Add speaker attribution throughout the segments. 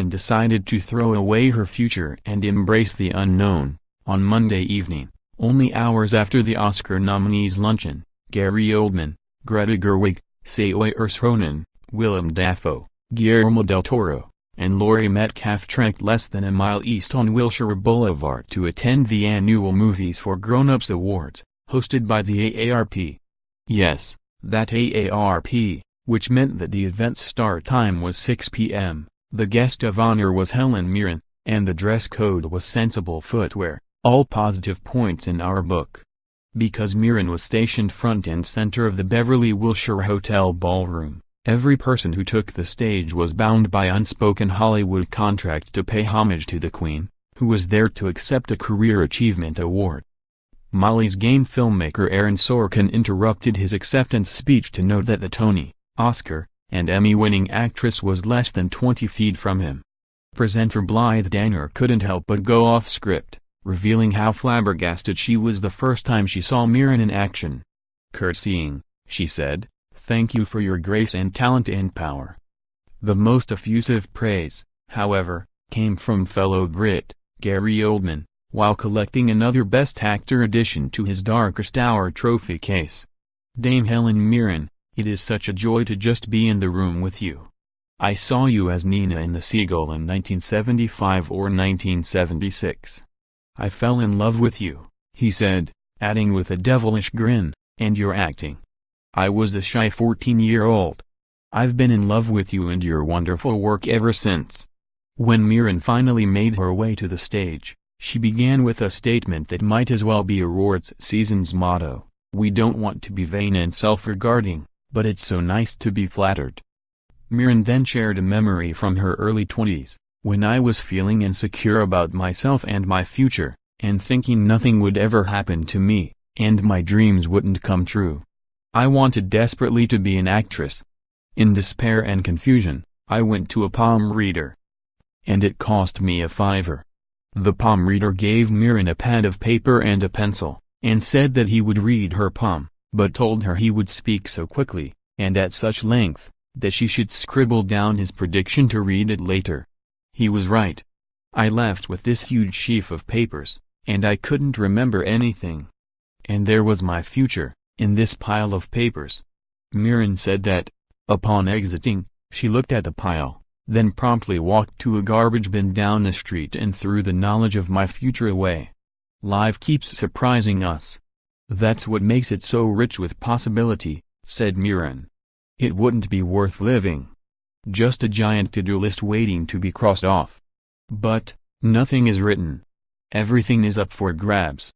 Speaker 1: Mirren decided to throw away her future and embrace the unknown. On Monday evening, only hours after the Oscar nominees' luncheon, Gary Oldman, Greta Gerwig, Saoirse Ronan, Willem Dafoe, Guillermo del Toro, and Laurie Metcalf trekked less than a mile east on Wilshire Boulevard to attend the annual Movies for Grownups Awards, hosted by the AARP. Yes, that AARP, which meant that the event's start time was 6 p.m., the guest of honor was Helen Mirren, and the dress code was sensible footwear, all positive points in our book. Because Mirren was stationed front and center of the Beverly Wilshire Hotel ballroom, every person who took the stage was bound by unspoken Hollywood contract to pay homage to the Queen, who was there to accept a Career Achievement Award. Molly's Game filmmaker Aaron Sorkin interrupted his acceptance speech to note that the Tony, Oscar, and Emmy-winning actress was less than 20 feet from him. Presenter Blythe Danner couldn't help but go off script, revealing how flabbergasted she was the first time she saw Mirren in action. "Curtsying," she said, "thank you for your grace and talent and power." The most effusive praise, however, came from fellow Brit, Gary Oldman, while collecting another Best Actor addition to his Darkest Hour trophy case. "Dame Helen Mirren, it is such a joy to just be in the room with you. I saw you as Nina in The Seagull in 1975 or 1976. I fell in love with you," he said, adding with a devilish grin, "and your acting. I was a shy 14-year-old. I've been in love with you and your wonderful work ever since." When Mirren finally made her way to the stage, she began with a statement that might as well be awards season's motto: "We don't want to be vain and self-regarding, but it's so nice to be flattered." Mirren then shared a memory from her early 20s, "When I was feeling insecure about myself and my future, and thinking nothing would ever happen to me, and my dreams wouldn't come true. I wanted desperately to be an actress. In despair and confusion, I went to a palm reader. And it cost me a $5. The palm reader gave Mirren a pad of paper and a pencil, and said that he would read her palm, but told her he would speak so quickly, and at such length, that she should scribble down his prediction to read it later. He was right. I left with this huge sheaf of papers, and I couldn't remember anything. And there was my future, in this pile of papers." Mirren said that, upon exiting, she looked at the pile, then promptly walked to a garbage bin down the street and threw the knowledge of my future away. "Life keeps surprising us. That's what makes it so rich with possibility," said Mirren. "It wouldn't be worth living. Just a giant to-do list waiting to be crossed off. But, nothing is written. Everything is up for grabs."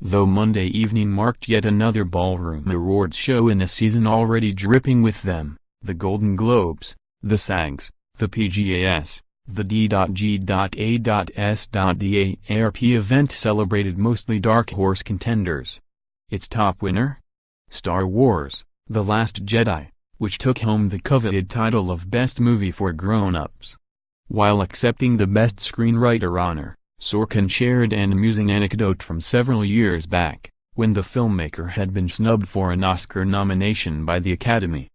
Speaker 1: Though Monday evening marked yet another ballroom awards show in a season already dripping with them, the Golden Globes, the SAGs, the PGAs, the D.G.A.S. The AARP event celebrated mostly dark horse contenders. Its top winner? Star Wars: The Last Jedi, which took home the coveted title of Best Movie for Grown-Ups. While accepting the Best Screenwriter honor, Sorkin shared an amusing anecdote from several years back, when the filmmaker had been snubbed for an Oscar nomination by the Academy.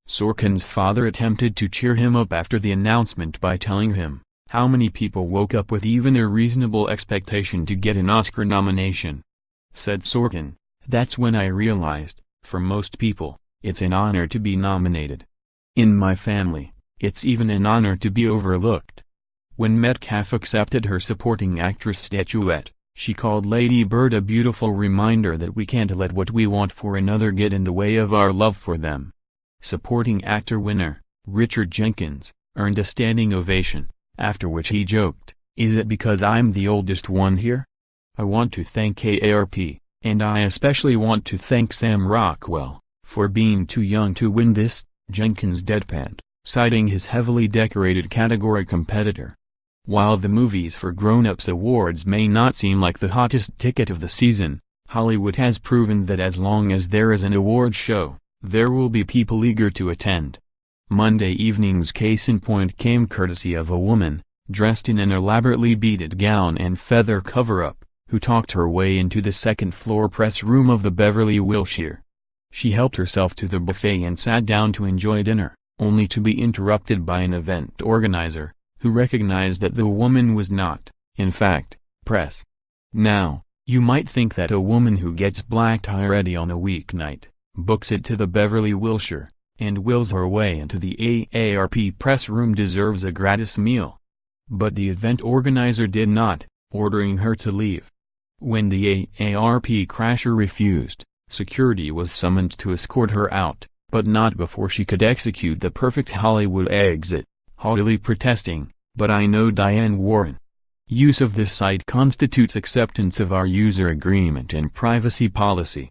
Speaker 1: Sorkin's father attempted to cheer him up after the announcement by telling him, "How many people woke up with even a reasonable expectation to get an Oscar nomination?" Said Sorkin, "That's when I realized, for most people, it's an honor to be nominated. In my family, it's even an honor to be overlooked." When Metcalf accepted her supporting actress statuette, she called Lady Bird a beautiful reminder that we can't let what we want for another get in the way of our love for them. Supporting actor winner, Richard Jenkins, earned a standing ovation, after which he joked, "Is it because I'm the oldest one here? I want to thank AARP, and I especially want to thank Sam Rockwell, for being too young to win this." Jenkins deadpanned, citing his heavily decorated category competitor. While the Movies for Grownups Awards may not seem like the hottest ticket of the season, Hollywood has proven that as long as there is an award show, there will be people eager to attend. Monday evening's case in point came courtesy of a woman, dressed in an elaborately beaded gown and feather cover-up, who talked her way into the second-floor press room of the Beverly Wilshire. She helped herself to the buffet and sat down to enjoy dinner, only to be interrupted by an event organizer, who recognized that the woman was not, in fact, press. Now, you might think that a woman who gets black tie ready on a weeknight, books it to the Beverly Wilshire, and wills her way into the AARP press room deserves a gratis meal. But the event organizer did not, ordering her to leave. When the AARP crasher refused, security was summoned to escort her out, but not before she could execute the perfect Hollywood exit, haughtily protesting, "But I know Diane Warren. Use of this site constitutes acceptance of our user agreement and privacy policy.